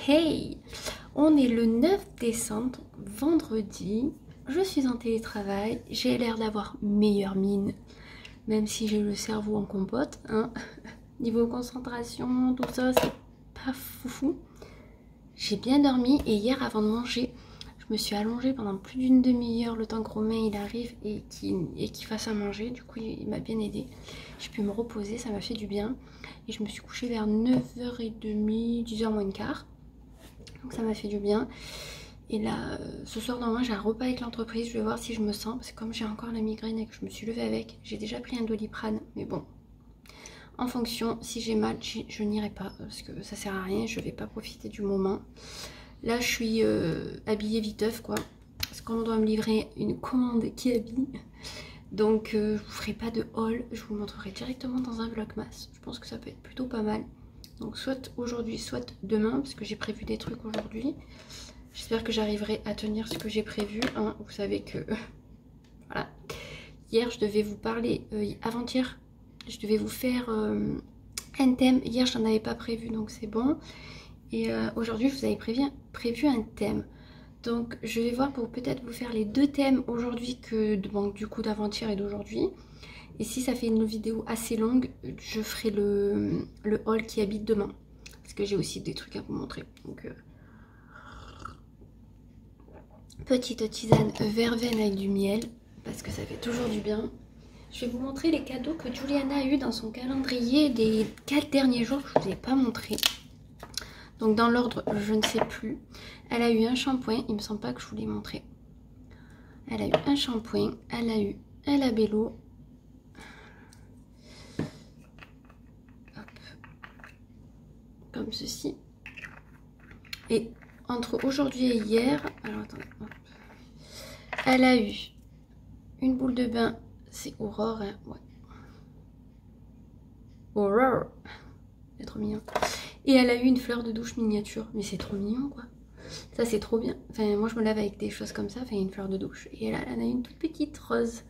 Hey! On est le 9 décembre, vendredi. Je suis en télétravail. J'ai l'air d'avoir meilleure mine, même si j'ai le cerveau en compote. Hein. Niveau concentration, tout ça, c'est pas foufou. J'ai bien dormi et hier, avant de manger, je me suis allongée pendant plus d'une demi-heure le temps que Romain il arrive et qu'il fasse à manger. Du coup, il m'a bien aidé. J'ai pu me reposer, ça m'a fait du bien. Et je me suis couchée vers 9h30, 10h moins le quart. Donc ça m'a fait du bien. Et là, ce soir, normalement, j'ai un repas avec l'entreprise. Je vais voir si je me sens. Parce que comme j'ai encore la migraine et que je me suis levée avec, j'ai déjà pris un Doliprane. Mais bon, en fonction, si j'ai mal, je n'irai pas. Parce que ça sert à rien. Je vais pas profiter du moment. Là, je suis habillée viteuf, quoi. Parce qu'on doit me livrer une commande qui habille. Donc, je vous ferai pas de haul. Je vous montrerai directement dans un vlogmas. Je pense que ça peut être plutôt pas mal. Donc, soit aujourd'hui, soit demain. Parce que j'ai prévu des trucs aujourd'hui. J'espère que j'arriverai à tenir ce que j'ai prévu. Hein. Vous savez que... voilà. Hier, je devais vous parler... avant-hier, je devais vous faire un thème. Hier, je n'en avais pas prévu, donc c'est bon. Et aujourd'hui, je vous avais prévu un thème. Donc, je vais voir pour peut-être vous faire les deux thèmes aujourd'hui que donc, du coup d'avant-hier et d'aujourd'hui. Et si ça fait une vidéo assez longue, je ferai le haul qui habite demain. Parce que j'ai aussi des trucs à vous montrer. Donc, petite tisane verveine avec du miel. Parce que ça fait toujours du bien. Je vais vous montrer les cadeaux que Juliana a eu dans son calendrier des 4 derniers jours que je ne vous ai pas montré. Donc dans l'ordre, je ne sais plus. Elle a eu un shampoing, il me semble pas que je vous l'ai montré. Elle a eu un shampoing, elle a eu un labello. Hop. Comme ceci. Et entre aujourd'hui et hier, alors attendez, hop. Elle a eu une boule de bain, c'est Aurore, hein, ouais. Aurore, c'est trop mignon. Et elle a eu une fleur de douche miniature. Mais c'est trop mignon, quoi. Ça, c'est trop bien. Enfin, moi, je me lave avec des choses comme ça. Enfin, une fleur de douche. Et elle en a une toute petite rose.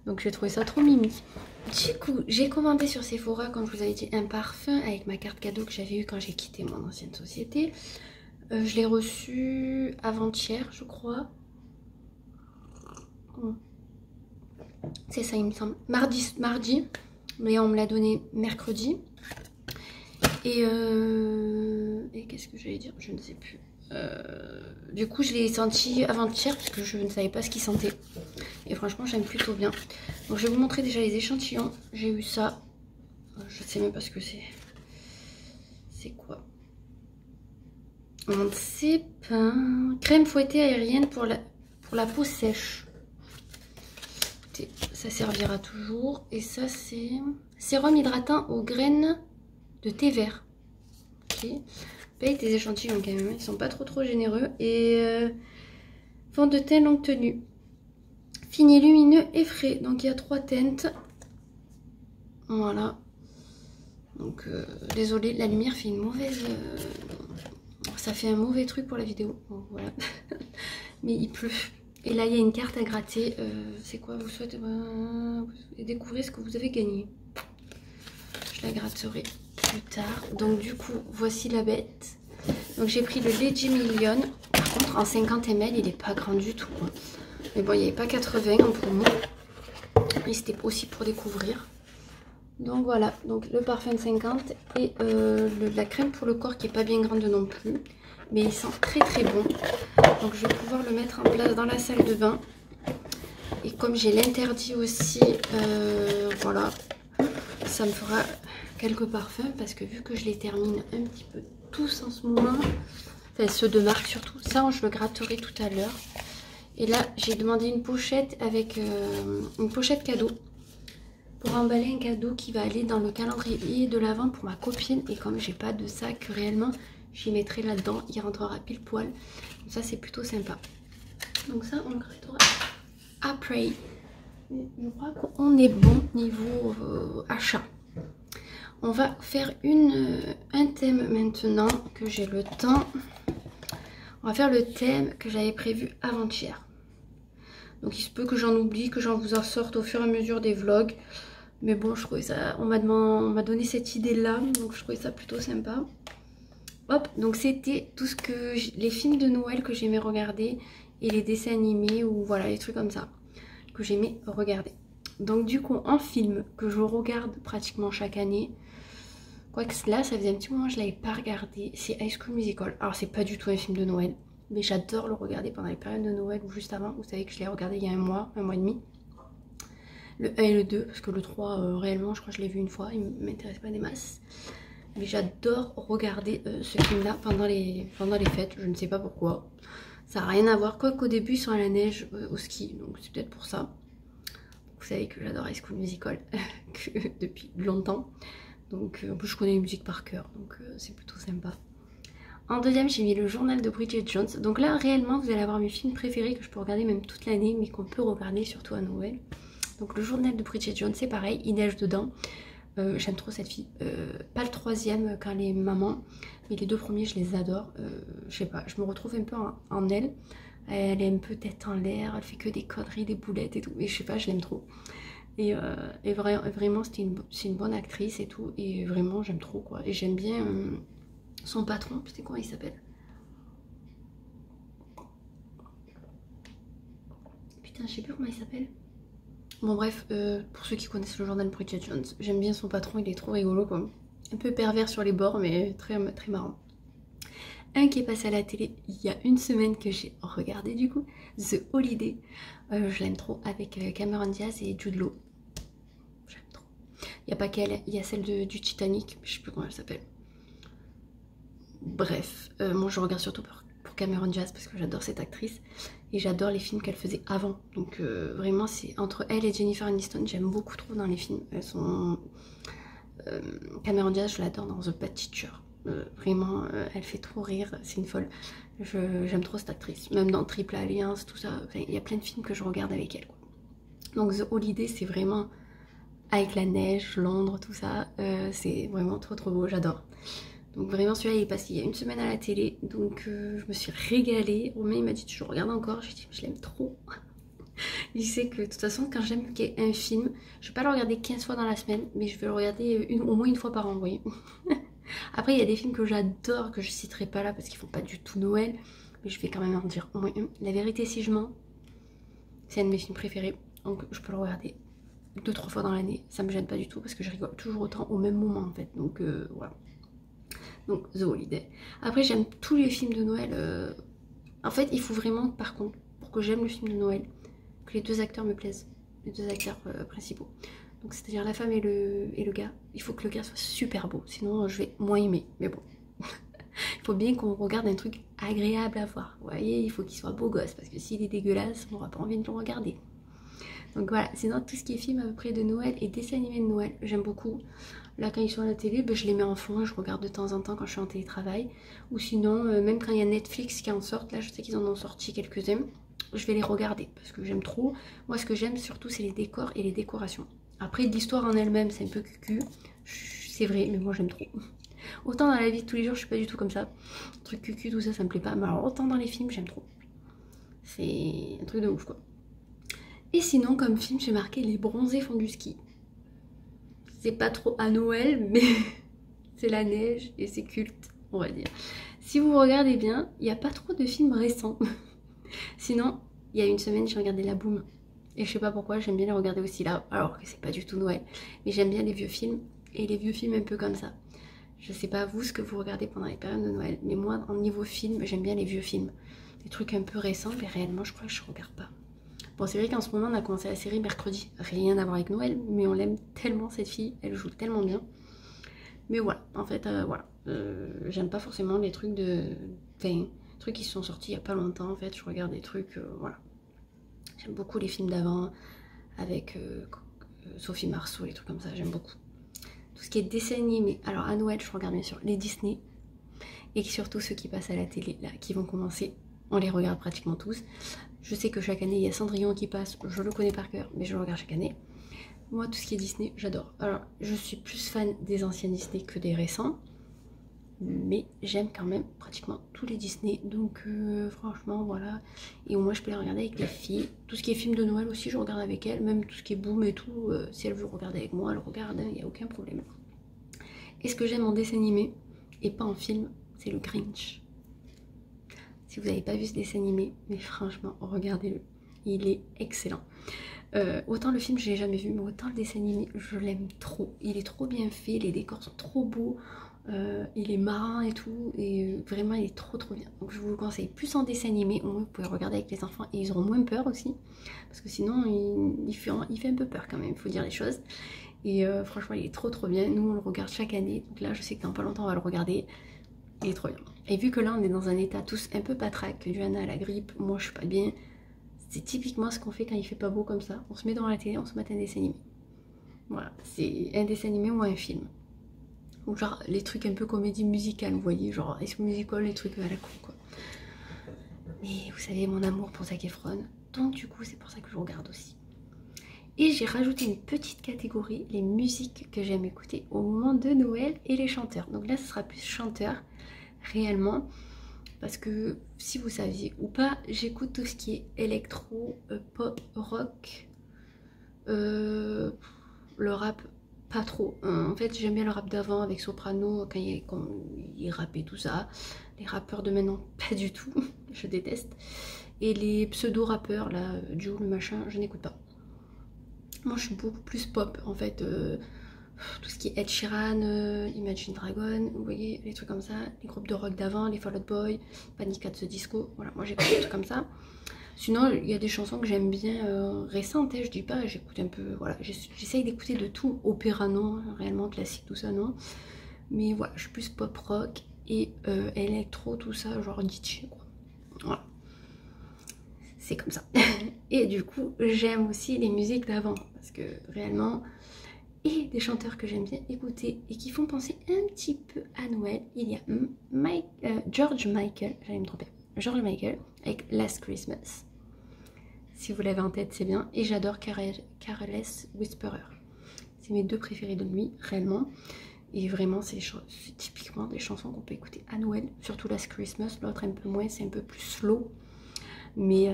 Donc, j'ai trouvé ça trop mimi. Du coup, j'ai commandé sur Sephora, comme je vous avais dit, un parfum avec ma carte cadeau que j'avais eu quand j'ai quitté mon ancienne société. Je l'ai reçu avant-hier, je crois. C'est ça, il me semble. Mardi. Mais on me l'a donné mercredi. Et qu'est-ce que j'allais dire? Je ne sais plus. Du coup, je l'ai senti avant-hier parce que je ne savais pas ce qu'il sentait. Et franchement, j'aime plutôt bien. Donc, je vais vous montrer déjà les échantillons. J'ai eu ça. Je ne sais même pas ce que c'est. C'est quoi? On ne sait pas. Crème fouettée aérienne pour la peau sèche. Écoutez, ça servira toujours. Et ça, c'est sérum hydratant aux graines de thé vert. Ok. Paye des échantillons quand même, ils sont pas trop généreux. Et fond de teint longue tenue, fini, lumineux et frais. Donc il y a 3 teintes. Voilà. Donc désolée, la lumière fait une mauvaise... ça fait un mauvais truc pour la vidéo. Bon, voilà. Mais il pleut. Et là il y a une carte à gratter. C'est quoi? Vous souhaitez découvrir ce que vous avez gagné. Je la gratterai plus tard. Donc du coup, voici la bête. Donc j'ai pris le Legit Million. Par contre, en 50 ml, il est pas grand du tout. Hein. Mais bon, il n'y avait pas 80 en promo. Et c'était aussi pour découvrir. Donc voilà, donc le parfum de 50 et la crème pour le corps qui est pas bien grande non plus. Mais il sent très bon. Donc je vais pouvoir le mettre en place dans la salle de bain. Et comme j'ai l'interdit aussi, voilà, ça me fera quelques parfums parce que vu que je les termine un petit peu tous en ce moment, enfin ceux de marque surtout, ça je le gratterai tout à l'heure. Et là j'ai demandé une pochette avec une pochette cadeau pour emballer un cadeau qui va aller dans le calendrier de l'Avent pour ma copine. Et comme j'ai pas de sac réellement, j'y mettrai là-dedans, il rentrera pile poil. Donc ça c'est plutôt sympa. Donc ça on le grattera après. Je crois qu'on est bon niveau achat. On va faire un thème maintenant que j'ai le temps. On va faire le thème que j'avais prévu avant-hier. Donc il se peut que j'en oublie, que j'en vous en sorte au fur et à mesure des vlogs. Mais bon, je trouvais ça... On m'a donné cette idée-là, donc je trouvais ça plutôt sympa. Hop, donc c'était tout ce que les films de Noël que j'aimais regarder et les dessins animés ou voilà les trucs comme ça que j'aimais regarder. Donc du coup en film que je regarde pratiquement chaque année, quoique là ça faisait un petit moment que je l'avais pas regardé, c'est High School Musical. Alors c'est pas du tout un film de Noël, mais j'adore le regarder pendant les périodes de Noël ou juste avant. Vous savez que je l'ai regardé il y a un mois et demi. Le 1 et le 2, parce que le 3 réellement je crois que je l'ai vu une fois, il m'intéresse pas des masses. Mais j'adore regarder ce film-là pendant les fêtes, je ne sais pas pourquoi. Ça n'a rien à voir, quoi qu'au début ils sont à la neige au ski, donc c'est peut-être pour ça. Vous savez que j'adore High School Musical depuis longtemps. Donc en plus je connais les musiques par cœur, donc c'est plutôt sympa. En deuxième j'ai mis le journal de Bridget Jones. Donc là réellement vous allez avoir mes films préférés que je peux regarder même toute l'année, mais qu'on peut regarder surtout à Noël. Donc le journal de Bridget Jones c'est pareil, il neige dedans. J'aime trop cette fille. Pas le troisième quand elle est maman, mais les deux premiers je les adore. Je sais pas, je me retrouve un peu en elle. Elle est un peu tête en l'air, elle fait que des conneries, des boulettes et tout. Mais je sais pas, je l'aime trop. Et vraiment c'est une bonne actrice et tout. Et vraiment j'aime trop quoi. Et j'aime bien son patron, c'était comment il s'appelle? Putain, je sais plus comment il s'appelle. Bon bref, pour ceux qui connaissent le journal Bridget Jones, j'aime bien son patron, il est trop rigolo quoi. Un peu pervers sur les bords mais très, très marrant. Un qui est passé à la télé il y a une semaine que j'ai regardé du coup, The Holiday. Je l'aime trop avec Cameron Diaz et Jude Law. J'aime trop. Il n'y a pas qu'elle, il y a celle du Titanic, je sais plus comment elle s'appelle. Bref, moi je regarde surtout pour Cameron Diaz parce que j'adore cette actrice et j'adore les films qu'elle faisait avant. Donc vraiment c'est entre elle et Jennifer Aniston, j'aime beaucoup trop dans les films. Elles sont... Cameron Diaz je l'adore dans The Bad Teacher. Vraiment elle fait trop rire, c'est une folle. J'aime trop cette actrice, même dans Triple Alliance, tout ça. Enfin, il y a plein de films que je regarde avec elle quoi. Donc The Holiday c'est vraiment avec la neige, Londres, tout ça. C'est vraiment trop trop beau, j'adore. Donc vraiment celui-là il est passé il y a une semaine à la télé, donc je me suis régalée. Romain il m'a dit tu le regardes encore, j'ai dit je l'aime trop. Il sait que de toute façon quand j'aime qu'il y ait un film, je vais pas le regarder 15 fois dans la semaine, mais je vais le regarder au moins une fois par an, vous voyez. Après il y a des films que j'adore, que je citerai pas là parce qu'ils font pas du tout Noël, mais je vais quand même en dire au moins un. La vérité si je mens, c'est un de mes films préférés, donc je peux le regarder 2-3 fois dans l'année, ça me gêne pas du tout parce que je rigole toujours autant au même moment en fait, donc voilà. Donc The Holiday. Après j'aime tous les films de Noël. En fait il faut vraiment par contre pour que j'aime le film de Noël que les deux acteurs me plaisent. Les deux acteurs principaux. Donc c'est à dire la femme et le gars. Il faut que le gars soit super beau. Sinon je vais moins aimer. Mais bon. Il faut bien qu'on regarde un truc agréable à voir. Vous voyez, il faut qu'il soit beau gosse. Parce que s'il est dégueulasse, on n'aura pas envie de le regarder. Donc voilà, sinon tout ce qui est film à peu près de Noël et dessins animés de Noël, j'aime beaucoup. Là quand ils sont à la télé, ben, je les mets en fond et je regarde de temps en temps quand je suis en télétravail. Ou sinon, même quand il y a Netflix qui en sortent, là je sais qu'ils en ont sorti quelques-uns, je vais les regarder parce que j'aime trop. Moi ce que j'aime surtout c'est les décors et les décorations. Après l'histoire en elle-même c'est un peu cucu, c'est vrai, mais moi j'aime trop. Autant dans la vie de tous les jours je suis pas du tout comme ça. Truc cucu, tout ça, ça me plaît pas. Mais alors autant dans les films j'aime trop. C'est un truc de ouf quoi. Et sinon, comme film, j'ai marqué Les Bronzés font du ski. C'est pas trop à Noël, mais c'est la neige et c'est culte, on va dire. Si vous regardez bien, il n'y a pas trop de films récents. Sinon, il y a une semaine, j'ai regardé La Boum. Et je sais pas pourquoi, j'aime bien les regarder aussi là, alors que c'est pas du tout Noël. Mais j'aime bien les vieux films, et les vieux films un peu comme ça. Je sais pas vous ce que vous regardez pendant les périodes de Noël, mais moi, en niveau film, j'aime bien les vieux films. Des trucs un peu récents, mais réellement, je crois que je regarde pas. Bon, c'est vrai qu'en ce moment, on a commencé la série mercredi. Rien à voir avec Noël, mais on l'aime tellement, cette fille. Elle joue tellement bien. Mais voilà, en fait, voilà. J'aime pas forcément les trucs de... Enfin, trucs qui sont sortis il y a pas longtemps, en fait. Je regarde des trucs, voilà. J'aime beaucoup les films d'avant, avec Sophie Marceau, les trucs comme ça, j'aime beaucoup. Tout ce qui est dessin animé. Alors, à Noël, je regarde bien sûr les Disney. Et surtout ceux qui passent à la télé, là, qui vont commencer. On les regarde pratiquement tous. Je sais que chaque année, il y a Cendrillon qui passe. Je le connais par cœur, mais je le regarde chaque année. Moi, tout ce qui est Disney, j'adore. Alors, je suis plus fan des anciens Disney que des récents. Mais j'aime quand même pratiquement tous les Disney. Donc, franchement, voilà. Et au moins, je peux les regarder avec les filles. Tout ce qui est film de Noël aussi, je regarde avec elle. Même tout ce qui est Boom et tout. Si elle veut regarder avec moi, elle regarde. Il n'y a aucun problème. Et ce que j'aime en dessin animé, et pas en film, c'est le Grinch. Si vous n'avez pas vu ce dessin animé, mais franchement, regardez-le. Il est excellent. Autant le film, je l'ai jamais vu, mais autant le dessin animé, je l'aime trop. Il est trop bien fait, les décors sont trop beaux, il est marin et tout, et vraiment, il est trop bien. Donc je vous le conseille plus en dessin animé, au moins vous pouvez regarder avec les enfants, et ils auront moins peur aussi, parce que sinon, il fait un peu peur quand même, il faut dire les choses. Et franchement, il est trop bien. Nous, on le regarde chaque année, donc là, je sais que dans pas longtemps, on va le regarder. Il est trop bien. Et vu que là, on est dans un état tous un peu patraque, que Johanna a la grippe, moi, je suis pas bien. C'est typiquement ce qu'on fait quand il fait pas beau comme ça. On se met devant la télé, on se met un dessin animé. Voilà, c'est un dessin animé ou un film. Ou genre les trucs un peu comédie musicale, vous voyez, genre High School Musical, les trucs à la con quoi. Mais vous savez mon amour pour Zac Efron, donc du coup c'est pour ça que je regarde aussi. Et j'ai rajouté une petite catégorie, les musiques que j'aime écouter au moment de Noël et les chanteurs. Donc là ce sera plus chanteurs réellement. Parce que si vous saviez ou pas, j'écoute tout ce qui est électro, pop, rock, le rap, pas trop. En fait, j'aime bien le rap d'avant avec Soprano, quand il rappait tout ça. Les rappeurs de maintenant, pas du tout, je déteste. Et les pseudo-rappeurs, là, Jul, machin, je n'écoute pas. Moi, je suis beaucoup plus pop, en fait. Tout ce qui est Ed Sheeran, Imagine Dragon, vous voyez, les trucs comme ça, les groupes de rock d'avant, les Fall Out Boy, Panic! At the Disco, voilà, moi j'écoute des trucs comme ça. Sinon, il y a des chansons que j'aime bien récentes, je dis pas, j'écoute un peu, voilà, j'essaye d'écouter de tout, opéra non, réellement classique, tout ça non. Mais voilà, je suis plus pop rock et électro, tout ça, genre DJ quoi. Voilà. C'est comme ça. Et du coup, j'aime aussi les musiques d'avant, parce que réellement... Et des chanteurs que j'aime bien écouter et qui font penser un petit peu à Noël. Il y a George Michael, j'allais me tromper, George Michael avec Last Christmas. Si vous l'avez en tête, c'est bien. Et j'adore Careless Whisperer. C'est mes deux préférés de lui, réellement. Et vraiment, c'est typiquement des chansons qu'on peut écouter à Noël. Surtout Last Christmas, l'autre un peu moins, c'est un peu plus slow. Mais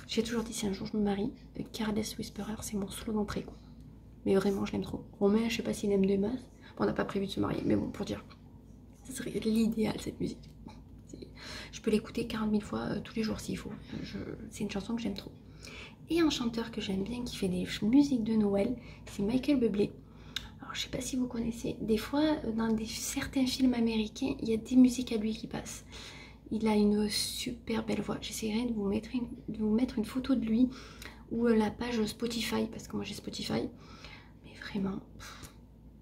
j'ai toujours dit, si un jour je me marie, Careless Whisperer, c'est mon slow d'entrée, quoi. Mais vraiment, je l'aime trop. Romain, je sais pas s'il aime de masse. Bon, on n'a pas prévu de se marier, mais bon, pour dire, ça serait l'idéal cette musique. Je peux l'écouter 40 000 fois tous les jours s'il faut. C'est une chanson que j'aime trop. Et un chanteur que j'aime bien qui fait des musiques de Noël, c'est Michael Bublé. Alors, je sais pas si vous connaissez. Des fois, dans certains films américains, il y a des musiques à lui qui passent. Il a une super belle voix. J'essaierai de vous mettre une photo de lui ou la page Spotify, parce que moi j'ai Spotify. Vraiment,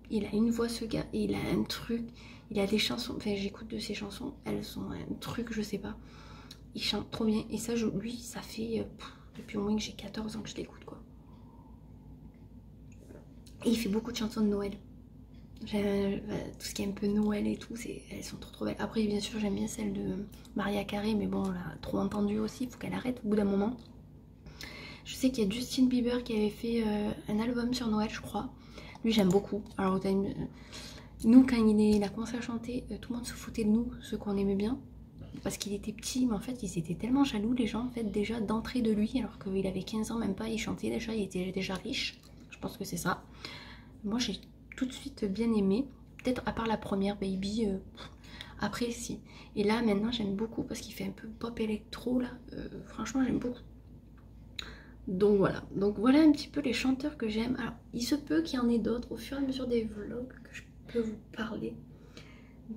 il a une voix ce gars, et il a un truc, il a des chansons, enfin j'écoute de ses chansons, elles sont un truc, je sais pas, il chante trop bien, et ça, lui, ça fait depuis au moins que j'ai 14 ans que je l'écoute quoi. Et il fait beaucoup de chansons de Noël, tout ce qui est un peu Noël et tout, elles sont trop belles. Après bien sûr j'aime bien celle de Mariah Carey, mais bon, on l'a trop entendue aussi, il faut qu'elle arrête au bout d'un moment. Je sais qu'il y a Justin Bieber qui avait fait un album sur Noël, je crois. Lui, j'aime beaucoup. Alors, nous, quand il a commencé à chanter, tout le monde se foutait de nous, ceux qu'on aimait bien. Parce qu'il était petit, mais en fait, ils étaient tellement jaloux, les gens, en fait, déjà d'entrée de lui, alors qu'il avait 15 ans, même pas, il chantait déjà, il était déjà riche. Je pense que c'est ça. Moi, j'ai tout de suite bien aimé. Peut-être à part la première, Baby, après, si. Et là, maintenant, j'aime beaucoup parce qu'il fait un peu pop électro, là. Franchement, j'aime beaucoup. Donc voilà un petit peu les chanteurs que j'aime. Alors il se peut qu'il y en ait d'autres au fur et à mesure des vlogs que je peux vous parler.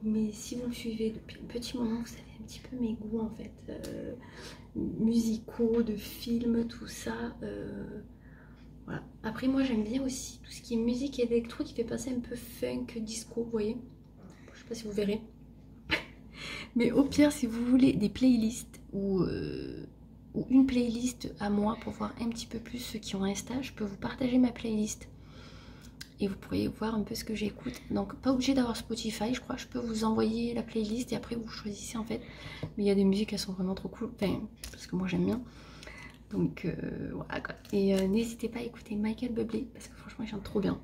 Mais si vous me suivez depuis un petit moment, vous savez un petit peu mes goûts en fait. Musicaux, de films, tout ça. Voilà. Après moi j'aime bien aussi tout ce qui est musique électro qui fait passer un peu funk, disco, vous voyez. Je sais pas si vous verrez. Mais au pire si vous voulez des playlists ou une playlist à moi pour voir un petit peu plus ceux qui ont Insta, je peux vous partager ma playlist et vous pourriez voir un peu ce que j'écoute. Donc pas obligé d'avoir Spotify, je crois, je peux vous envoyer la playlist et après vous choisissez en fait. Mais il y a des musiques, elles sont vraiment trop cool, enfin parce que moi j'aime bien. Donc voilà quoi. Et n'hésitez pas à écouter Michael Bublé parce que franchement il chante trop bien.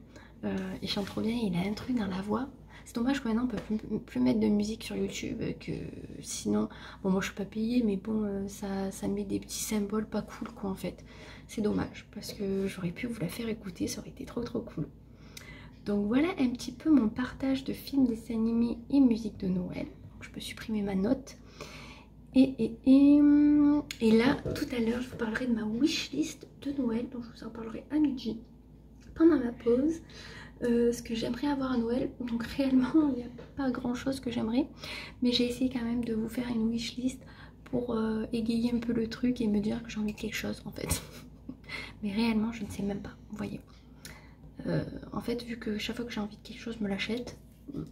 Il chante trop bien, il a un truc dans la voix. C'est dommage que maintenant on peut plus mettre de musique sur YouTube, que sinon, bon moi je suis pas payée mais bon ça met des petits symboles pas cool quoi en fait. C'est dommage parce que j'aurais pu vous la faire écouter, ça aurait été trop cool. Donc voilà un petit peu mon partage de films, dessins animés et musique de Noël. je peux supprimer ma note. Et là, tout à l'heure, je vous parlerai de ma wishlist de Noël, donc je vous en parlerai à midi, pendant ma pause. Ce que j'aimerais avoir à Noël, donc réellement, il n'y a pas grand chose que j'aimerais, mais j'ai essayé quand même de vous faire une wishlist pour égayer un peu le truc et me dire que j'ai envie de quelque chose en fait. Mais réellement, je ne sais même pas, vous voyez. En fait, vu que chaque fois que j'ai envie de quelque chose, je me l'achète.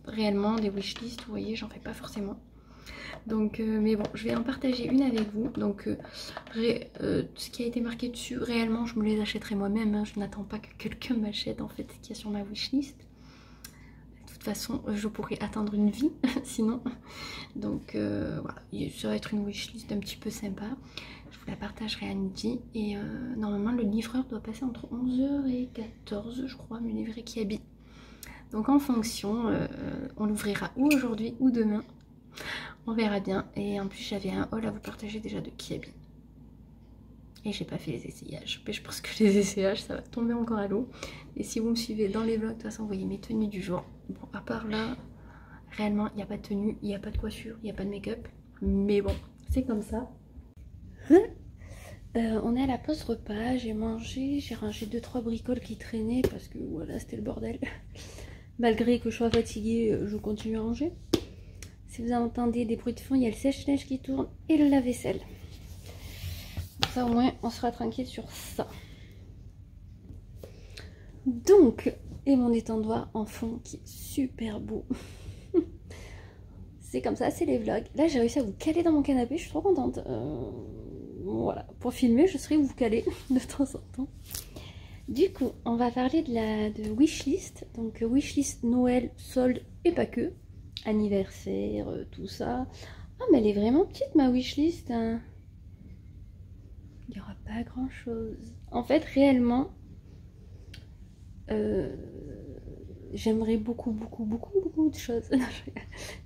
Réellement, des wishlists, vous voyez, j'en fais pas forcément. Donc, mais bon, je vais en partager une avec vous. Donc, ce qui a été marqué dessus, réellement, je me les achèterai moi-même. Hein. Je n'attends pas que quelqu'un m'achète en fait ce qu'il y a sur ma wishlist. De toute façon, je pourrais attendre une vie sinon. Donc, voilà, ça va être une wishlist un petit peu sympa. Je vous la partagerai à midi. Et normalement, le livreur doit passer entre 11h et 14h, je crois, me livrer Kiabi. Donc, en fonction, on l'ouvrira ou aujourd'hui ou demain. On verra bien. Et en plus, j'avais un haul à vous partager déjà de Kiabi. Et j'ai pas fait les essayages. Mais je pense que les essayages, ça va tomber encore à l'eau. Et si vous me suivez dans les vlogs, de toute façon, vous voyez mes tenues du jour. Bon, à part là, réellement, il n'y a pas de tenue, il n'y a pas de coiffure, il n'y a pas de make-up. Mais bon, c'est comme ça. On est à la pause repas. J'ai mangé, j'ai rangé 2-3 bricoles qui traînaient parce que voilà, c'était le bordel. Malgré que je sois fatiguée, je continue à ranger. Si vous entendez des bruits de fond, il y a le sèche-neige qui tourne et le lave-vaisselle. Ça au moins, on sera tranquille sur ça. Donc, et mon étendoir en fond qui est super beau. C'est comme ça, c'est les vlogs. Là, j'ai réussi à vous caler dans mon canapé, je suis trop contente. Voilà, pour filmer, je serai vous caler de temps en temps. Du coup, on va parler de wishlist. Donc, wishlist Noël, solde et pas que. Anniversaire, tout ça. Ah, mais elle est vraiment petite ma wishlist. Hein. Il n'y aura pas grand chose. En fait, réellement, j'aimerais beaucoup de choses.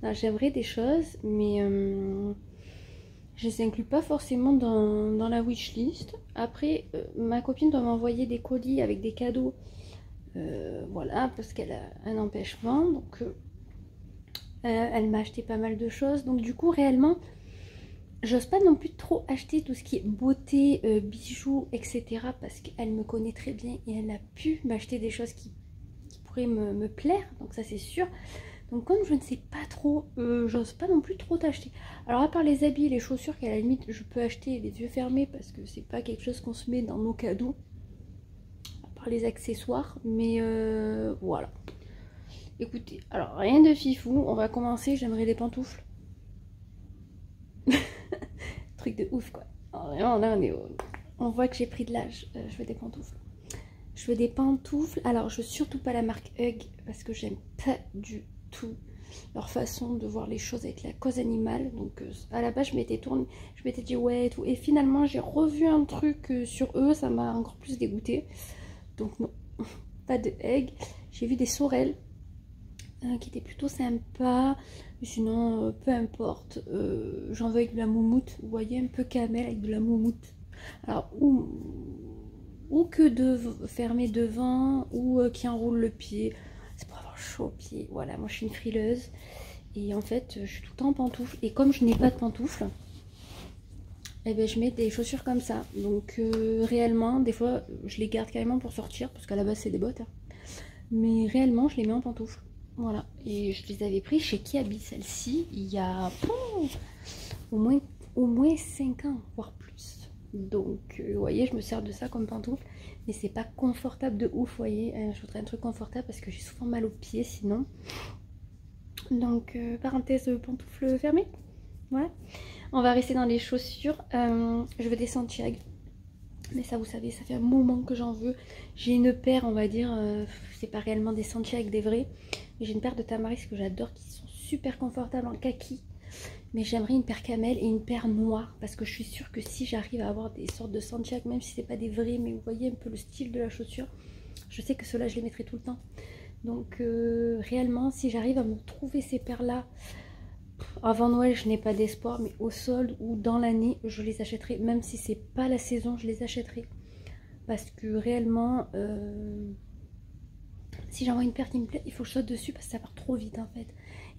Non, j'aimerais des choses, mais je les inclus pas forcément dans la wishlist. Après, ma copine doit m'envoyer des colis avec des cadeaux. Voilà, parce qu'elle a un empêchement. Donc, elle m'a acheté pas mal de choses. Donc, du coup, réellement, j'ose pas non plus trop acheter tout ce qui est beauté, bijoux, etc. Parce qu'elle me connaît très bien et elle a pu m'acheter des choses qui pourraient me plaire. Donc ça c'est sûr. Donc comme je ne sais pas trop, j'ose pas non plus trop t'acheter. Alors à part les habits et les chaussures qu'à la limite je peux acheter les yeux fermés parce que c'est pas quelque chose qu'on se met dans nos cadeaux. À part les accessoires. Mais voilà. Écoutez, alors rien de fifou. On va commencer. J'aimerais des pantoufles. Truc de ouf quoi. Alors, vraiment là on voit que j'ai pris de l'âge. Je veux des pantoufles. Je veux des pantoufles. Alors je veux surtout pas la marque Hug parce que j'aime pas du tout leur façon de voir les choses avec la cause animale. Donc à la base je m'étais tournée, je m'étais dit ouais et tout. Et finalement j'ai revu un truc sur eux, ça m'a encore plus dégoûté. Donc non, pas de Hug. J'ai vu des Sorel qui étaient plutôt sympas. Mais sinon, peu importe. J'en veux avec de la moumoute. Vous voyez, un peu camel avec de la moumoute. Alors, ou que de fermer devant, ou qui enroule le pied. C'est pour avoir chaud au pied. Voilà, moi je suis une frileuse. Et en fait, je suis tout le temps en pantoufles. Et comme je n'ai pas de pantoufles, eh ben, je mets des chaussures comme ça. Donc, réellement, des fois, je les garde carrément pour sortir. Parce qu'à la base, c'est des bottes. Hein. Mais réellement, je les mets en pantoufles. Voilà, et je les avais pris chez Kiabi, celle-ci, il y a au moins 5 ans, voire plus. Donc, vous voyez, je me sers de ça comme pantoufle, mais c'est pas confortable de ouf, vous voyez. Je voudrais un truc confortable parce que j'ai souvent mal aux pieds sinon. Donc, parenthèse pantoufle fermée. Voilà. On va rester dans les chaussures. Je veux des Santiago. Mais ça, vous savez, ça fait un moment que j'en veux. J'ai une paire, on va dire, c'est pas réellement des Santiago, des vrais. Mais j'ai une paire de Tamaris que j'adore, qui sont super confortables en kaki. Mais j'aimerais une paire camel et une paire noire. Parce que je suis sûre que si j'arrive à avoir des sortes de Santiago, même si c'est pas des vrais, mais vous voyez un peu le style de la chaussure, je sais que ceux-là, je les mettrai tout le temps. Donc, réellement, si j'arrive à me trouver ces paires-là, avant Noël, je n'ai pas d'espoir, mais au solde ou dans l'année, je les achèterai. Même si c'est pas la saison, je les achèterai. Parce que réellement, si j'envoie une paire qui me plaît, il faut que je saute dessus parce que ça part trop vite en fait.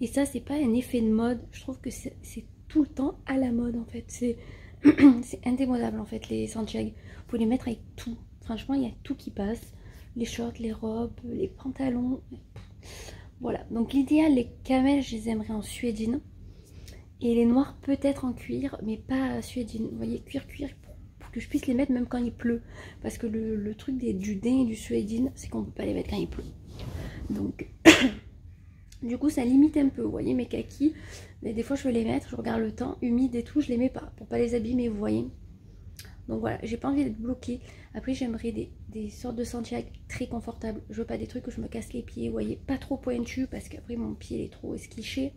Et ça, c'est pas un effet de mode. Je trouve que c'est tout le temps à la mode en fait. C'est indémodable en fait les Santiago. Vous pouvez les mettre avec tout. Franchement, il y a tout qui passe. Les shorts, les robes, les pantalons. Voilà. Donc l'idéal, les camels, je les aimerais en suédine. Et les noirs peut-être en cuir, mais pas suédine. Vous voyez, cuir pour que je puisse les mettre même quand il pleut. Parce que le truc du daim et du suédine, c'est qu'on peut pas les mettre quand il pleut. Donc... Du coup, ça limite un peu, vous voyez, mes kakis. Mais des fois, je veux les mettre, je regarde le temps, humide et tout, je les mets pas pour pas les abîmer, vous voyez. Donc voilà, j'ai pas envie d'être bloquée. Après, j'aimerais des sortes de Santiago très confortables. Je veux pas des trucs où je me casse les pieds, vous voyez, pas trop pointu parce qu'après mon pied il est trop esquiché.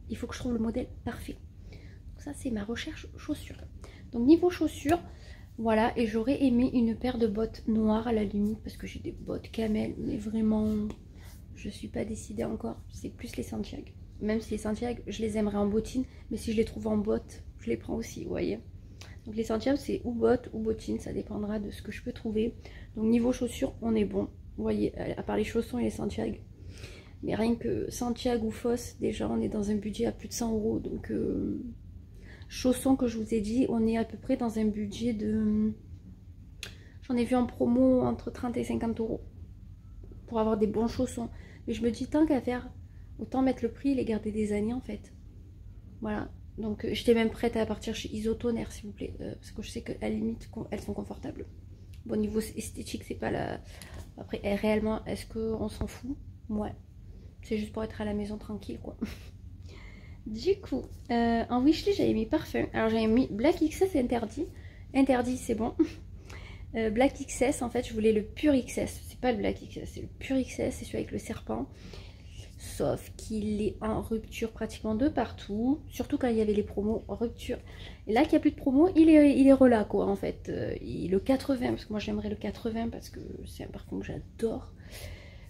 Il faut que je trouve le modèle parfait. Donc ça, c'est ma recherche chaussures. Donc niveau chaussures, voilà, et j'aurais aimé une paire de bottes noires à la limite parce que j'ai des bottes camel, mais vraiment... Je suis pas décidée encore, c'est plus les Santiago. Même si les Santiago, je les aimerais en bottines, mais si je les trouve en bottes, je les prends aussi, vous voyez. Donc les Santiago, c'est ou bottes ou bottines, ça dépendra de ce que je peux trouver. Donc niveau chaussures, on est bon. Vous voyez, à part les chaussons et les Santiago. Mais rien que Santiago ou Foss, déjà on est dans un budget à plus de 100 €. Donc chaussons que je vous ai dit, on est à peu près dans un budget de... J'en ai vu en promo entre 30 et 50 € pour avoir des bons chaussons. Mais je me dis, tant qu'à faire, autant mettre le prix et les garder des années en fait. Voilà. Donc j'étais même prête à partir chez Isotoner s'il vous plaît. Parce que je sais qu'à la limite, elles sont confortables. Bon, niveau esthétique, c'est pas la... Après, réellement, est-ce qu'on s'en fout? Ouais. C'est juste pour être à la maison tranquille, quoi. Du coup, en wishlist, j'avais mis parfum. Alors j'avais mis Black XS interdit. Interdit, c'est bon. Black XS, en fait, je voulais le pur XS. C'est pas le Black XS, c'est le pur XS, c'est celui avec le serpent. Sauf qu'il est en rupture pratiquement de partout. Surtout quand il y avait les promos en rupture. Et là qu'il n'y a plus de promos, il est relâ quoi en fait. Le 80, parce que moi j'aimerais le 80 parce que c'est un parfum que j'adore.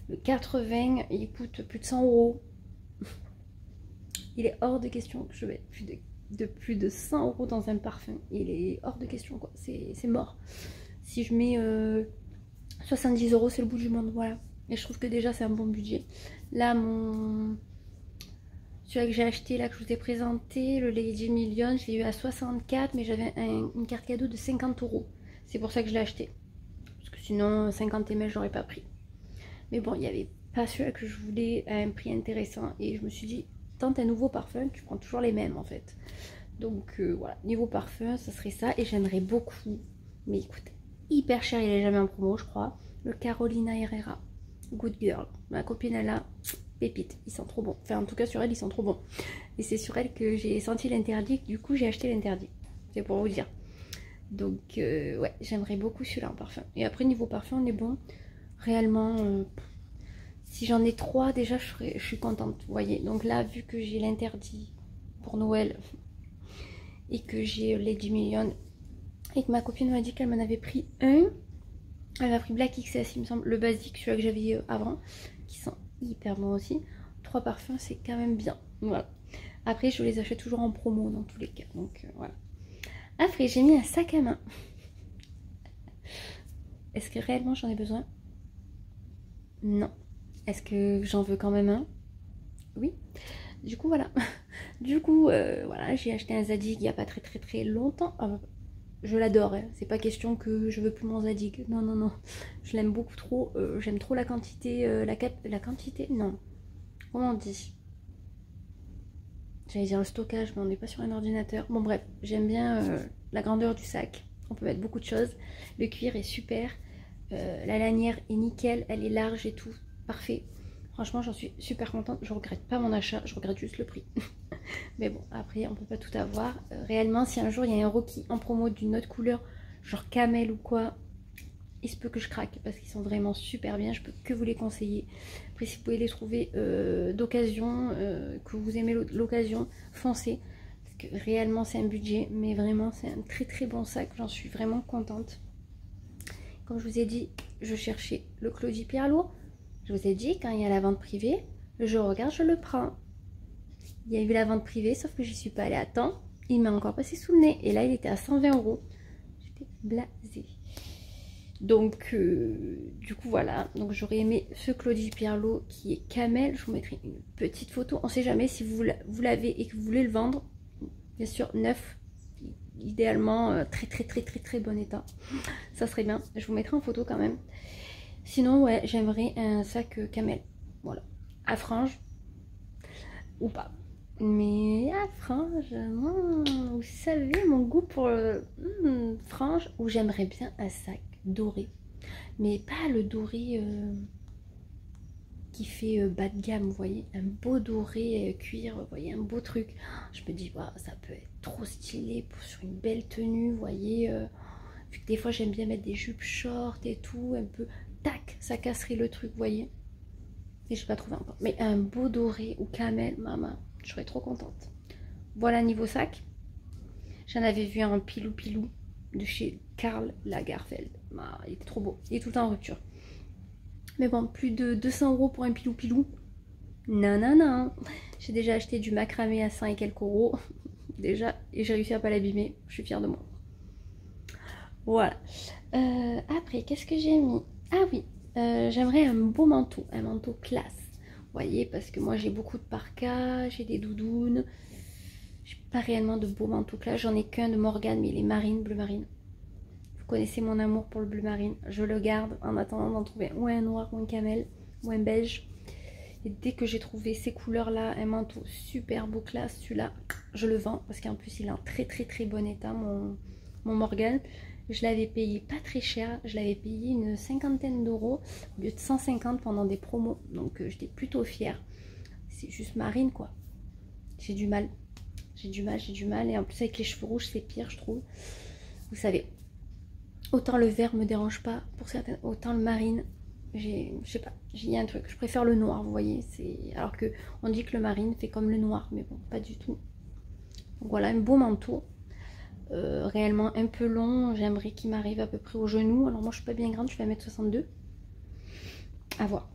Le 80, il coûte plus de 100 €. Il est hors de question que je mette plus de 100 € dans un parfum. Il est hors de question quoi, c'est mort. Si je mets 70 €, c'est le bout du monde, voilà. Et je trouve que déjà c'est un bon budget. Là, celui que j'ai acheté, là que je vous ai présenté, le Lady Million, je l'ai eu à 64, mais j'avais une carte cadeau de 50 €. C'est pour ça que je l'ai acheté. Parce que sinon, 50 ml, j'aurais pas pris. Mais bon, il n'y avait pas celui que je voulais à un prix intéressant. Et je me suis dit, tente un nouveau parfum, tu prends toujours les mêmes en fait. Donc voilà, niveau parfum, ça serait ça. Et j'aimerais beaucoup, mais écoute, hyper cher, il est jamais en promo, je crois. Le Carolina Herrera Good Girl. Ma copine, elle a pépite. Ils sont trop bons. Enfin, en tout cas, sur elle, ils sont trop bons. Et c'est sur elle que j'ai senti l'interdit. Du coup, j'ai acheté l'interdit. C'est pour vous dire. Donc, ouais, j'aimerais beaucoup celui-là en parfum. Et après, niveau parfum, on est bon. Réellement, si j'en ai 3, déjà, je suis contente. Vous voyez. Donc là, vu que j'ai l'interdit pour Noël et que j'ai Lady Million et que ma copine m'a dit qu'elle m'en avait pris un. Elle m'a pris Black XS, il me semble, le basique, celui que j'avais avant, qui sent hyper bon aussi. 3 parfums, c'est quand même bien. Voilà. Après, je les achète toujours en promo dans tous les cas. Donc voilà. Après, j'ai mis un sac à main. Est-ce que réellement j'en ai besoin? Non. Est-ce que j'en veux quand même un? Oui. Du coup, voilà. Du coup, voilà, j'ai acheté un Zadig il n'y a pas très longtemps. Je l'adore, hein. C'est pas question que je veux plus mon Zadig. Non, non, non. Je l'aime beaucoup trop. J'aime trop la quantité. La quantité, non. Comment on dit? J'allais dire le stockage, mais on n'est pas sur un ordinateur. Bon, bref, j'aime bien la grandeur du sac. On peut mettre beaucoup de choses. Le cuir est super. La lanière est nickel. Elle est large et tout. Parfait. Franchement, j'en suis super contente. Je regrette pas mon achat. Je regrette juste le prix. Mais bon, après, on peut pas tout avoir. Réellement, si un jour il y a un Rocky en promo d'une autre couleur, genre camel ou quoi, il se peut que je craque parce qu'ils sont vraiment super bien. Je peux que vous les conseiller. Après, si vous pouvez les trouver d'occasion, que vous aimez l'occasion, foncez. Parce que réellement, c'est un budget, mais vraiment, c'est un très bon sac. J'en suis vraiment contente. Comme je vous ai dit, je cherchais le Claudie Pierlot. Lourd. Je vous ai dit, quand il y a la vente privée, je regarde, je le prends. Il y a eu la vente privée, sauf que j'y suis pas allée à temps. Il m'a encore passé sous le nez. Et là, il était à 120 €. J'étais blasée. Donc, du coup, voilà. Donc, j'aurais aimé ce Claudie Pierlot qui est camel. Je vous mettrai une petite photo. On sait jamais si vous l'avez et que vous voulez le vendre. Bien sûr, neuf. Idéalement, très bon état. Ça serait bien. Je vous mettrai en photo quand même. Sinon, ouais, j'aimerais un sac camel. Voilà. À franges. Ou pas. Mais à franges, vous savez, mon goût pour franges. Ou j'aimerais bien un sac doré. Mais pas le doré qui fait bas de gamme, vous voyez. Un beau doré cuir, vous voyez, un beau truc. Je me dis, bah, ça peut être trop stylé sur une belle tenue, vous voyez. Vu que des fois, j'aime bien mettre des jupes short et tout, un peu... Tac, ça casserait le truc, vous voyez. Et je n'ai pas trouvé encore. Mais un beau doré ou camel, maman, je serais trop contente. Voilà, niveau sac. J'en avais vu un pilou de chez Karl Lagerfeld. Ah, il était trop beau. Il est tout le temps en rupture. Mais bon, plus de 200 € pour un pilou. Non. J'ai déjà acheté du macramé à 100 et quelques euros. Déjà. Et j'ai réussi à pas l'abîmer. Je suis fière de moi. Voilà. Après, qu'est-ce que j'ai mis? Ah oui, j'aimerais un beau manteau. Un manteau classe. Vous voyez, parce que moi j'ai beaucoup de parkas, j'ai des doudounes. J'ai pas réellement de beaux manteaux classe. J'en ai qu'un de Morgane, mais il est marine, bleu marine. Vous connaissez mon amour pour le bleu marine. Je le garde en attendant d'en trouver ou un noir, ou un camel, ou un beige. Et dès que j'ai trouvé ces couleurs-là, un manteau super beau classe, celui-là, je le vends. Parce qu'en plus, il est en très bon état, mon Morgane. Je l'avais payé pas très cher. Je l'avais payé une cinquantaine d'euros au lieu de 150 pendant des promos. Donc, j'étais plutôt fière. C'est juste marine, quoi. J'ai du mal. J'ai du mal. Et en plus, avec les cheveux rouges, c'est pire, je trouve. Vous savez, autant le vert me dérange pas pour certaines, autant le marine, je sais pas, il y a un truc. Je préfère le noir, vous voyez. Alors que on dit que le marine fait comme le noir, mais bon, pas du tout. Donc voilà, un beau manteau. Réellement un peu long. J'aimerais qu'il m'arrive à peu près au genou. Alors moi, je suis pas bien grande, je fais 1m62. À voir.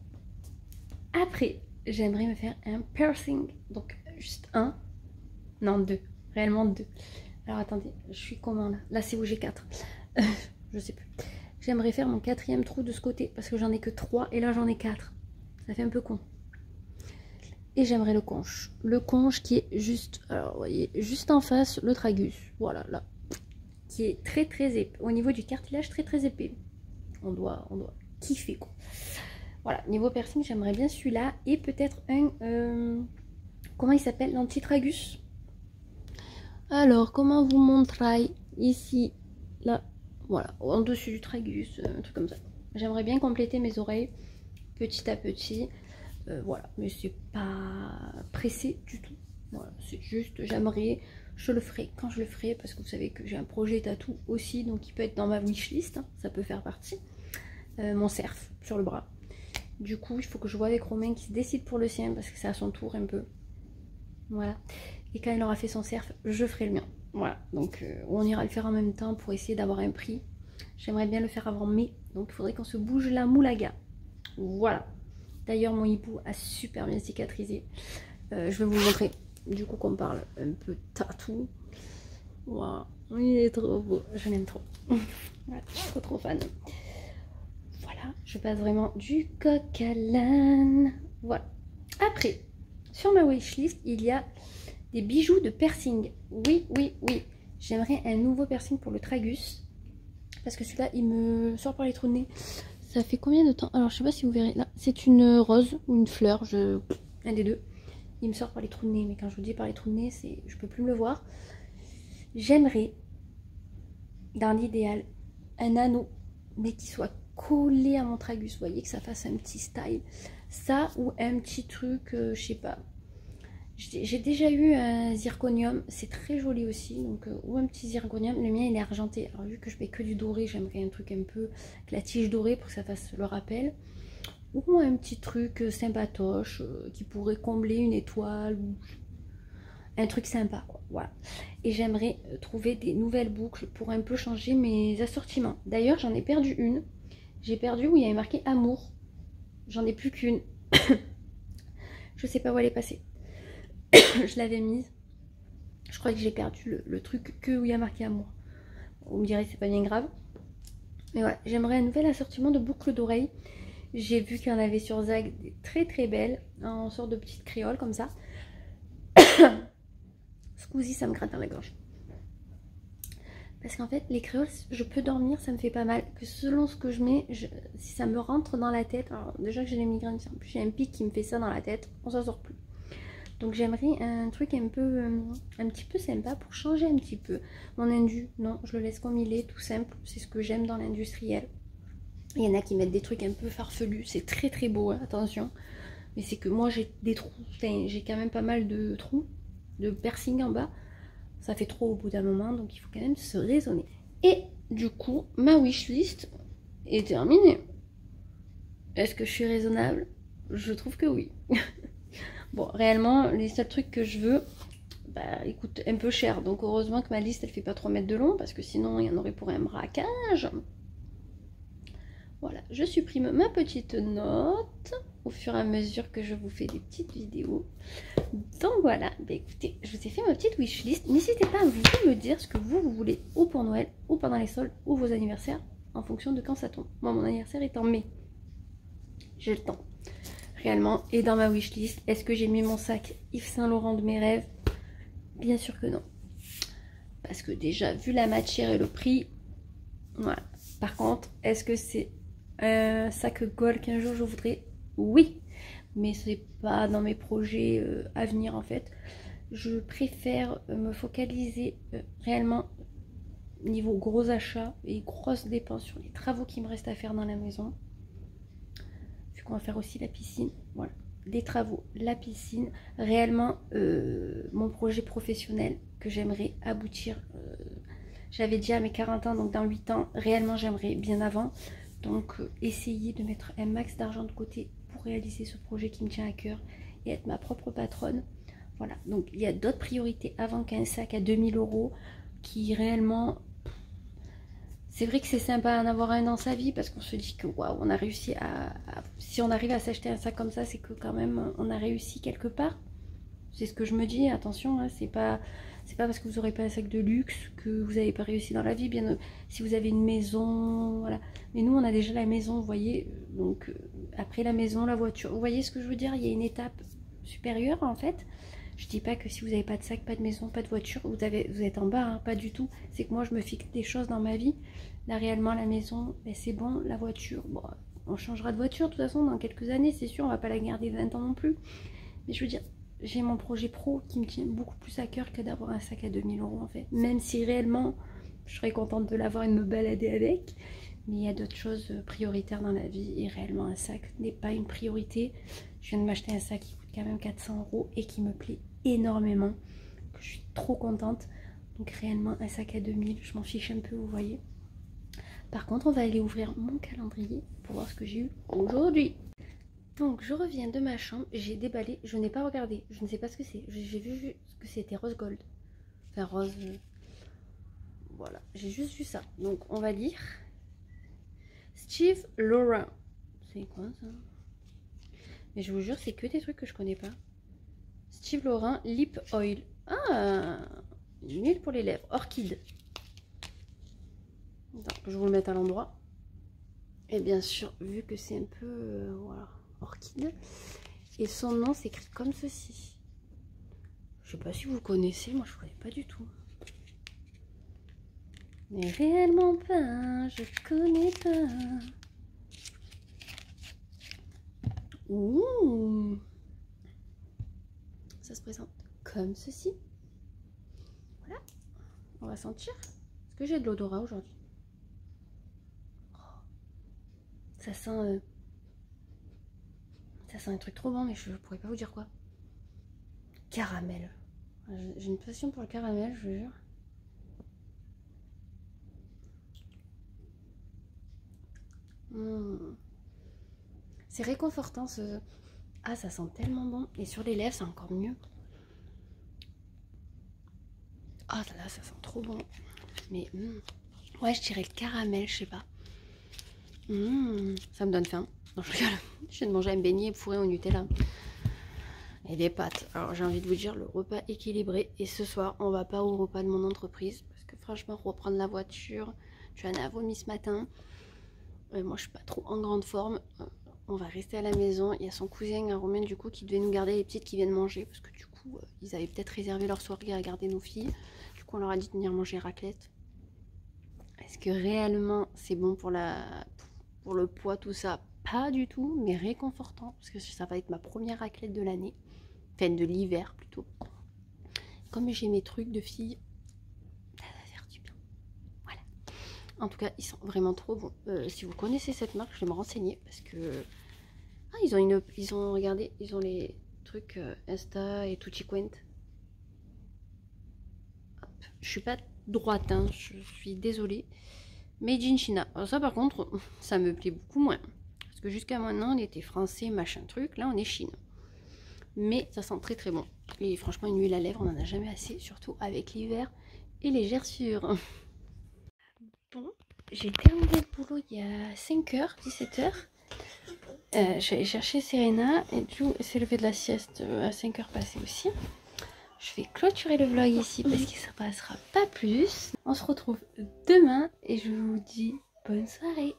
Après, j'aimerais me faire un piercing. Donc, juste un. Non, deux. Réellement deux. Alors, attendez, je suis comment là? Là, c'est où j'ai 4. Je sais plus. J'aimerais faire mon 4e trou de ce côté. Parce que j'en ai que 3 et là, j'en ai 4. Ça fait un peu con. Et j'aimerais le conche. Le conche qui est juste... Alors, vous voyez, juste en face, le tragus. Voilà, là. Qui est très épais. Au niveau du cartilage, très épais. On doit kiffer, quoi. Voilà, niveau piercing, j'aimerais bien celui-là. Et peut-être un... comment il s'appelle? L'antitragus. Alors, comment vous montrer? Ici, là, voilà, en dessus du tragus, un truc comme ça. J'aimerais bien compléter mes oreilles petit à petit. Voilà, mais c'est pas pressé du tout. Voilà, c'est juste, j'aimerais, je le ferai quand je le ferai, parce que vous savez que j'ai un projet tatou aussi, donc il peut être dans ma wishlist, hein, ça peut faire partie. Mon cerf sur le bras. Du coup, il faut que je vois avec Romain qui se décide pour le sien, parce que c'est à son tour un peu. Voilà. Et quand il aura fait son cerf, je ferai le mien. Voilà, donc on ira le faire en même temps pour essayer d'avoir un prix. J'aimerais bien le faire avant mai, donc il faudrait qu'on se bouge la moulaga. Voilà. D'ailleurs, mon hibou a super bien cicatrisé. Je vais vous montrer, du coup, qu'on parle un peu tatou. Waouh, il est trop beau, je l'aime trop. Voilà, je suis trop fan. Voilà, je passe vraiment du coq à l'âne. Voilà. Après, sur ma wishlist, il y a des bijoux de piercing. Oui. J'aimerais un nouveau piercing pour le tragus. Parce que celui-là, il me sort par les trous de nez. Ça fait combien de temps? Alors, je sais pas si vous verrez. Là, c'est une rose ou une fleur. Un des deux. Il me sort par les trous de nez. Mais quand je vous dis par les trous de nez, je peux plus me le voir. J'aimerais, dans l'idéal, un anneau. Mais qui soit collé à mon tragus. Vous voyez, que ça fasse un petit style. Ça ou un petit truc, je sais pas. J'ai déjà eu un zirconium, c'est très joli aussi, donc ou un petit zirconium. Le mien il est argenté, alors vu que je fais que du doré, j'aimerais un truc un peu avec la tige dorée pour que ça fasse le rappel. Ou un petit truc sympatoche qui pourrait combler une étoile, ou un truc sympa, quoi. Voilà. Et j'aimerais trouver des nouvelles boucles pour un peu changer mes assortiments. D'ailleurs j'en ai perdu une, j'ai perdu où il y avait marqué amour, j'en ai plus qu'une. Je sais pas où elle est passée. Je l'avais mise. Je crois que j'ai perdu le truc où il y a marqué amour. Vous me direz c'est pas bien grave. Mais ouais, j'aimerais un nouvel assortiment de boucles d'oreilles. J'ai vu qu'il y en avait sur Zag des très très belles, en sorte de petites créoles comme ça. Scusi, ça me gratte dans la gorge. Parce qu'en fait, les créoles, je peux dormir, ça me fait pas mal. Que selon ce que je mets, si ça me rentre dans la tête, alors déjà que j'ai les migraines, en plus j'ai un pic qui me fait ça dans la tête, on s'en sort plus. Donc j'aimerais un truc un petit peu sympa pour changer un petit peu. Mon indu, non, je le laisse comme il est, tout simple. C'est ce que j'aime dans l'industriel. Il y en a qui mettent des trucs un peu farfelus, c'est très très beau, hein, attention. Mais c'est que moi j'ai des trous, enfin, j'ai quand même pas mal de trous, de piercing en bas. Ça fait trop au bout d'un moment, donc il faut quand même se raisonner. Et du coup, ma wishlist est terminée. Est-ce que je suis raisonnable? Je trouve que oui. Bon, réellement, les seuls trucs que je veux, bah, ils coûtent un peu cher. Donc heureusement que ma liste, elle fait pas 3 mètres de long, parce que sinon, il y en aurait pour un braquage. Voilà, je supprime ma petite note au fur et à mesure que je vous fais des petites vidéos. Donc voilà, bah écoutez, je vous ai fait ma petite wishlist. N'hésitez pas à vous me dire ce que vous voulez, ou pour Noël, ou pendant les soldes, ou vos anniversaires, en fonction de quand ça tombe. Moi, mon anniversaire est en mai. J'ai le temps, réellement. Et dans ma wishlist, est-ce que j'ai mis mon sac Yves Saint Laurent de mes rêves? Bien sûr que non. Parce que déjà, vu la matière et le prix, voilà. Par contre, est-ce que c'est un sac gold qu'un jour je voudrais? Oui, mais c'est pas dans mes projets à venir en fait. Je préfère me focaliser réellement niveau gros achats et grosses dépenses sur les travaux qui me restent à faire dans la maison. Vu qu'on va faire aussi la piscine, voilà. Les travaux, la piscine, réellement mon projet professionnel que j'aimerais aboutir. J'avais dit à mes 40 ans, donc dans 8 ans, réellement j'aimerais bien avant. Donc essayer de mettre un max d'argent de côté pour réaliser ce projet qui me tient à cœur et être ma propre patronne. Voilà, donc il y a d'autres priorités avant qu'un sac à 2000 € qui réellement... C'est vrai que c'est sympa d'en avoir un dans sa vie parce qu'on se dit que waouh, on a réussi si on arrive à s'acheter un sac comme ça, c'est que quand même on a réussi quelque part. C'est ce que je me dis, attention, hein, c'est pas parce que vous n'aurez pas un sac de luxe que vous n'avez pas réussi dans la vie. Bien, si vous avez une maison, voilà. Mais nous, on a déjà la maison, vous voyez. Donc, après la maison, la voiture. Vous voyez ce que je veux dire? Il y a une étape supérieure, en fait. Je dis pas que si vous n'avez pas de sac, pas de maison, pas de voiture, vous êtes en bas, hein, pas du tout. C'est que moi, je me fixe des choses dans ma vie. Là, réellement, la maison, ben, c'est bon. La voiture, bon, on changera de voiture, de toute façon, dans quelques années, c'est sûr. On va pas la garder 20 ans non plus. Mais je veux dire... J'ai mon projet pro qui me tient beaucoup plus à cœur que d'avoir un sac à 2000 € en fait. Même si réellement, je serais contente de l'avoir et de me balader avec. Mais il y a d'autres choses prioritaires dans la vie et réellement un sac n'est pas une priorité. Je viens de m'acheter un sac qui coûte quand même 400 € et qui me plaît énormément. Je suis trop contente. Donc réellement un sac à 2000, je m'en fiche un peu, vous voyez. Par contre, on va aller ouvrir mon calendrier pour voir ce que j'ai eu aujourd'hui. Donc je reviens de ma chambre, j'ai déballé, je n'ai pas regardé, je ne sais pas ce que c'est. J'ai vu que c'était rose gold. Enfin rose... Voilà, j'ai juste vu ça. Donc on va lire. Steve Laurent. C'est quoi ça? Mais je vous jure, c'est que des trucs que je connais pas. Steve Laurent Lip Oil. Ah, une huile pour les lèvres. Orchide. Attends, je vais vous le mettre à l'endroit. Et bien sûr, vu que c'est un peu... voilà. Orchide. Et son nom s'écrit comme ceci. Je sais pas si vous connaissez, moi je connais pas du tout. Mais réellement pas, je connais pas. Ouh. Ça se présente comme ceci. Voilà. On va sentir. Est-ce que j'ai de l'odorat aujourd'hui? Ça sent... Ça sent un truc trop bon, mais je pourrais pas vous dire quoi. Caramel. J'ai une passion pour le caramel, je vous jure. C'est réconfortant ce... Ah, ça sent tellement bon. Et sur les lèvres, c'est encore mieux. Ah là là, ça sent trop bon. Mais ouais, je dirais le caramel, je sais pas. Ça me donne faim. Non, je rigole. Je viens de manger un beignet fourré au Nutella. Et des pâtes. Alors j'ai envie de vous dire, le repas équilibré. Et ce soir, on va pas au repas de mon entreprise. Parce que franchement, reprendre la voiture, Johanna a vomi ce matin. Moi je suis pas trop en grande forme. On va rester à la maison. Il y a son cousin Romain du coup qui devait nous garder les petites qui viennent manger. Parce que du coup ils avaient peut-être réservé leur soirée à garder nos filles. Du coup on leur a dit de venir manger raclette. Est-ce que réellement c'est bon pour le poids tout ça? Pas du tout, mais réconfortant. Parce que ça va être ma première raclette de l'année. Enfin de l'hiver plutôt. Comme j'ai mes trucs de filles, ça va faire du bien. Voilà. En tout cas, ils sont vraiment trop bons. Si vous connaissez cette marque, je vais me renseigner parce que regardez, ils ont les trucs Insta et Tutti Quent. Je suis pas droite, hein, je suis désolée. Made in China. Alors ça par contre, ça me plaît beaucoup moins. Parce que jusqu'à maintenant, on était français, machin truc. Là, on est Chine. Mais ça sent très très bon. Et franchement, une huile à lèvres, on n'en a jamais assez, surtout avec l'hiver et les gerçures. Bon, j'ai terminé le boulot il y a 5h, 17h. Je suis allée chercher Serena et Jou s'est levé de la sieste à 5h passées aussi. Je vais clôturer le vlog ici parce qu'il ne se passera pas plus. On se retrouve demain et je vous dis bonne soirée.